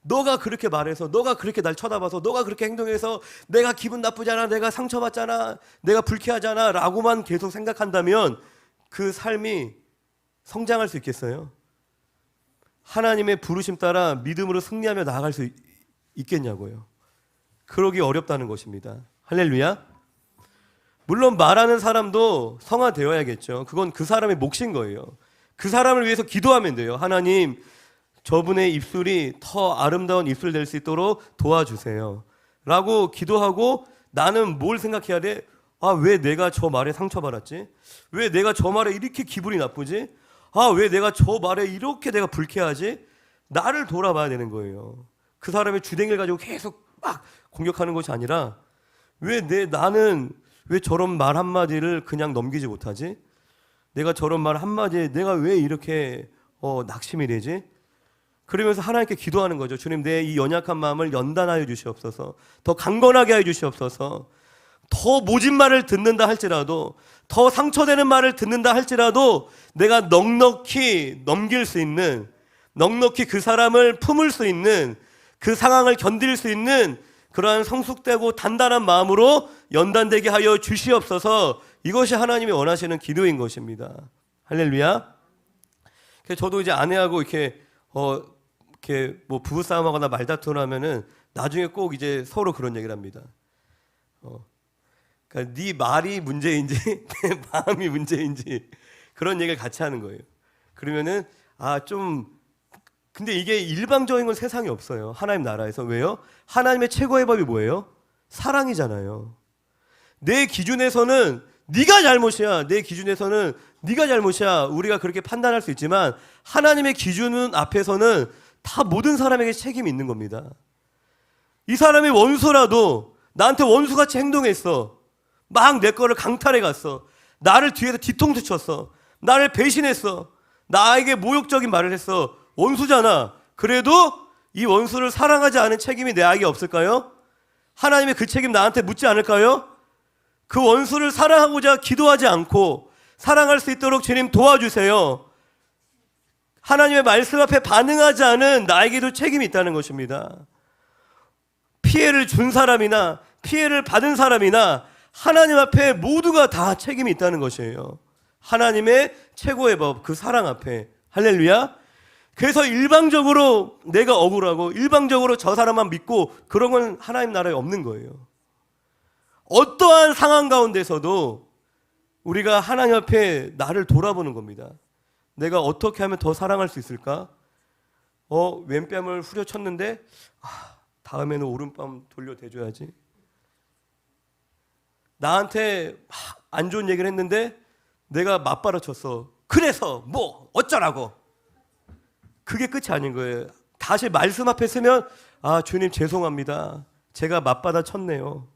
너가 그렇게 말해서, 너가 그렇게 날 쳐다봐서, 너가 그렇게 행동해서 내가 기분 나쁘잖아, 내가 상처받잖아, 내가 불쾌하잖아 라고만 계속 생각한다면 그 삶이 성장할 수 있겠어요? 하나님의 부르심 따라 믿음으로 승리하며 나아갈 수 있겠냐고요. 그러기 어렵다는 것입니다. 할렐루야. 물론 말하는 사람도 성화되어야겠죠. 그건 그 사람의 몫인 거예요. 그 사람을 위해서 기도하면 돼요. 하나님, 저분의 입술이 더 아름다운 입술 될 수 있도록 도와주세요 라고 기도하고, 나는 뭘 생각해야 돼? 왜 내가 저 말에 상처받았지? 왜 내가 저 말에 이렇게 기분이 나쁘지? 아, 왜 내가 저 말에 이렇게 내가 불쾌하지? 나를 돌아봐야 되는 거예요. 그 사람의 주댕이를 가지고 계속 막 공격하는 것이 아니라 나는 왜 저런 말 한마디를 그냥 넘기지 못하지? 내가 저런 말 한마디에 내가 왜 이렇게 낙심이 되지? 그러면서 하나님께 기도하는 거죠. 주님, 내 이 연약한 마음을 연단하여 주시옵소서. 더 강건하게 하여 주시옵소서. 더 모진 말을 듣는다 할지라도, 더 상처되는 말을 듣는다 할지라도 내가 넉넉히 넘길 수 있는, 넉넉히 그 사람을 품을 수 있는, 그 상황을 견딜 수 있는 그러한 성숙되고 단단한 마음으로 연단되게 하여 주시옵소서. 이것이 하나님이 원하시는 기도인 것입니다. 할렐루야. 그래서 저도 이제 아내하고 이렇게 뭐 부부싸움하거나 말다툼을 하면은 나중에 꼭 이제 서로 그런 얘기를 합니다. 그러니까 네 말이 문제인지 내 마음이 문제인지 그런 얘기를 같이 하는 거예요. 그러면은 근데 이게 일방적인 건 세상에 없어요. 하나님 나라에서. 왜요? 하나님의 최고의 법이 뭐예요? 사랑이잖아요. 내 기준에서는 네가 잘못이야. 내 기준에서는 네가 잘못이야. 우리가 그렇게 판단할 수 있지만 하나님의 기준 앞에서는 다 모든 사람에게 책임이 있는 겁니다. 이 사람이 원수라도 나한테 원수같이 행동했어. 막 내 거를 강탈해 갔어. 나를 뒤에서 뒤통수 쳤어. 나를 배신했어. 나에게 모욕적인 말을 했어. 원수잖아. 그래도 이 원수를 사랑하지 않은 책임이 내에게 없을까요? 하나님의 그 책임 나한테 묻지 않을까요? 그 원수를 사랑하고자 기도하지 않고 사랑할 수 있도록 주님 도와주세요. 하나님의 말씀 앞에 반응하지 않은 나에게도 책임이 있다는 것입니다. 피해를 준 사람이나 피해를 받은 사람이나 하나님 앞에 모두가 다 책임이 있다는 것이에요. 하나님의 최고의 법, 그 사랑 앞에. 할렐루야. 그래서 일방적으로 내가 억울하고 일방적으로 저 사람만 믿고 그런 건 하나님 나라에 없는 거예요. 어떠한 상황 가운데서도 우리가 하나님 앞에 나를 돌아보는 겁니다. 내가 어떻게 하면 더 사랑할 수 있을까? 왼뺨을 후려쳤는데 다음에는 오른뺨 돌려대줘야지. 나한테 안 좋은 얘기를 했는데 내가 맞받아쳤어. 그래서 뭐 어쩌라고. 그게 끝이 아닌 거예요. 다시 말씀 앞에 서면 주님 죄송합니다. 제가 맞받아쳤네요.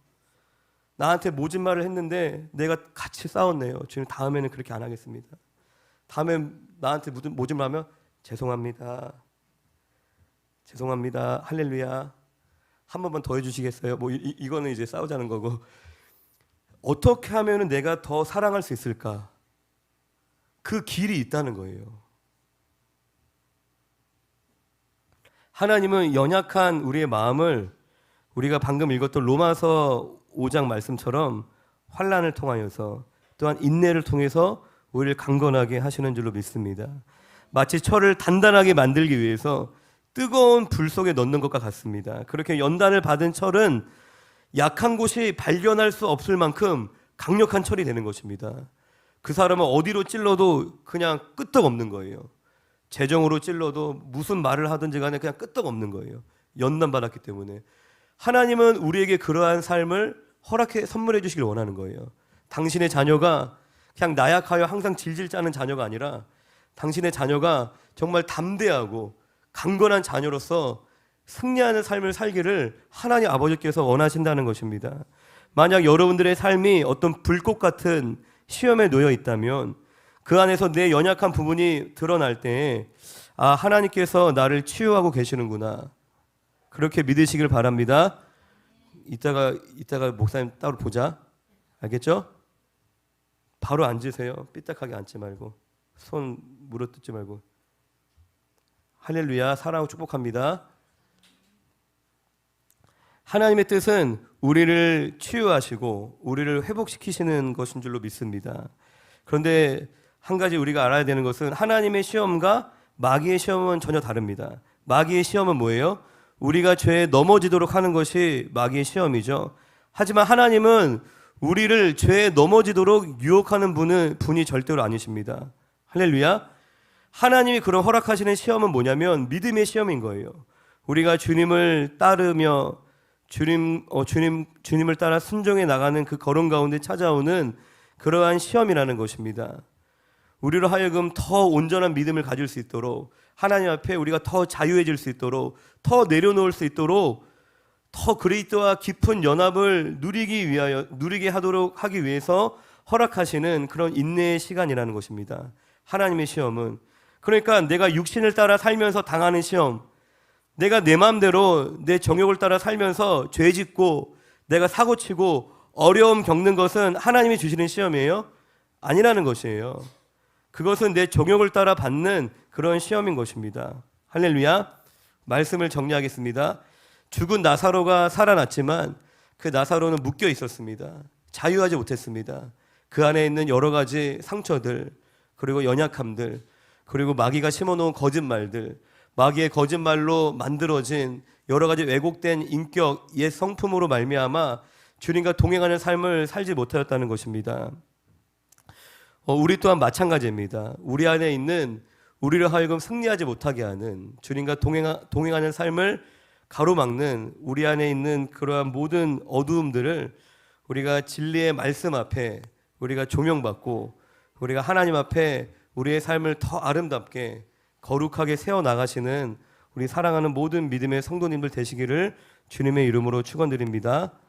나한테 모진 말을 했는데 내가 같이 싸웠네요. 주님 다음에는 그렇게 안 하겠습니다. 다음에 나한테 모진 말 하면 죄송합니다. 죄송합니다. 할렐루야. 한 번만 더 해주시겠어요? 뭐 이거는 이제 싸우자는 거고. 어떻게 하면 내가 더 사랑할 수 있을까? 그 길이 있다는 거예요. 하나님은 연약한 우리의 마음을 우리가 방금 읽었던 로마서 5장 말씀처럼 환난을 통하여서 또한 인내를 통해서 우리를 강건하게 하시는 줄로 믿습니다. 마치 철을 단단하게 만들기 위해서 뜨거운 불 속에 넣는 것과 같습니다. 그렇게 연단을 받은 철은 약한 곳이 발견할 수 없을 만큼 강력한 철이 되는 것입니다. 그 사람은 어디로 찔러도 그냥 끄떡없는 거예요. 재정으로 찔러도 무슨 말을 하든지 간에 그냥 끄떡없는 거예요. 연단받았기 때문에. 하나님은 우리에게 그러한 삶을 허락해 선물해 주시길 원하는 거예요. 당신의 자녀가 그냥 나약하여 항상 질질 짜는 자녀가 아니라 당신의 자녀가 정말 담대하고 강건한 자녀로서 승리하는 삶을 살기를 하나님 아버지께서 원하신다는 것입니다. 만약 여러분들의 삶이 어떤 불꽃 같은 시험에 놓여 있다면 그 안에서 내 연약한 부분이 드러날 때 하나님께서 나를 치유하고 계시는구나. 그렇게 믿으시길 바랍니다. 이따가 목사님 따로 보자. 알겠죠? 바로 앉으세요. 삐딱하게 앉지 말고 손 물어뜯지 말고. 할렐루야. 사랑하고 축복합니다. 하나님의 뜻은 우리를 치유하시고 우리를 회복시키시는 것인 줄로 믿습니다. 그런데 한 가지 우리가 알아야 되는 것은 하나님의 시험과 마귀의 시험은 전혀 다릅니다. 마귀의 시험은 뭐예요? 우리가 죄에 넘어지도록 하는 것이 마귀의 시험이죠. 하지만 하나님은 우리를 죄에 넘어지도록 유혹하는 분이 절대로 아니십니다. 할렐루야. 하나님이 그런 허락하시는 시험은 뭐냐면 믿음의 시험인 거예요. 우리가 주님을 따르며 주님을 따라 순종해 나가는 그 걸음 가운데 찾아오는 그러한 시험이라는 것입니다. 우리로 하여금 더 온전한 믿음을 가질 수 있도록, 하나님 앞에 우리가 더 자유해질 수 있도록, 더 내려놓을 수 있도록, 더 그리스도와 깊은 연합을 누리게 하기 위해서 허락하시는 그런 인내의 시간이라는 것입니다. 하나님의 시험은. 그러니까 내가 육신을 따라 살면서 당하는 시험, 내가 내 마음대로 내 정욕을 따라 살면서 죄 짓고 내가 사고치고 어려움 겪는 것은 하나님이 주시는 시험이에요? 아니라는 것이에요. 그것은 내 정욕을 따라 받는 그런 시험인 것입니다. 할렐루야. 말씀을 정리하겠습니다. 죽은 나사로가 살아났지만 그 나사로는 묶여 있었습니다. 자유하지 못했습니다. 그 안에 있는 여러 가지 상처들, 그리고 연약함들, 그리고 마귀가 심어놓은 거짓말들, 마귀의 거짓말로 만들어진 여러 가지 왜곡된 인격, 옛 성품으로 말미암아 주님과 동행하는 삶을 살지 못하였다는 것입니다. 우리 또한 마찬가지입니다. 우리 안에 있는 우리를 하여금 승리하지 못하게 하는, 주님과 동행하는 삶을 가로막는 우리 안에 있는 그러한 모든 어두움들을 우리가 진리의 말씀 앞에 우리가 조명받고 우리가 하나님 앞에 우리의 삶을 더 아름답게 거룩하게 세워나가시는 우리 사랑하는 모든 믿음의 성도님들 되시기를 주님의 이름으로 축원드립니다.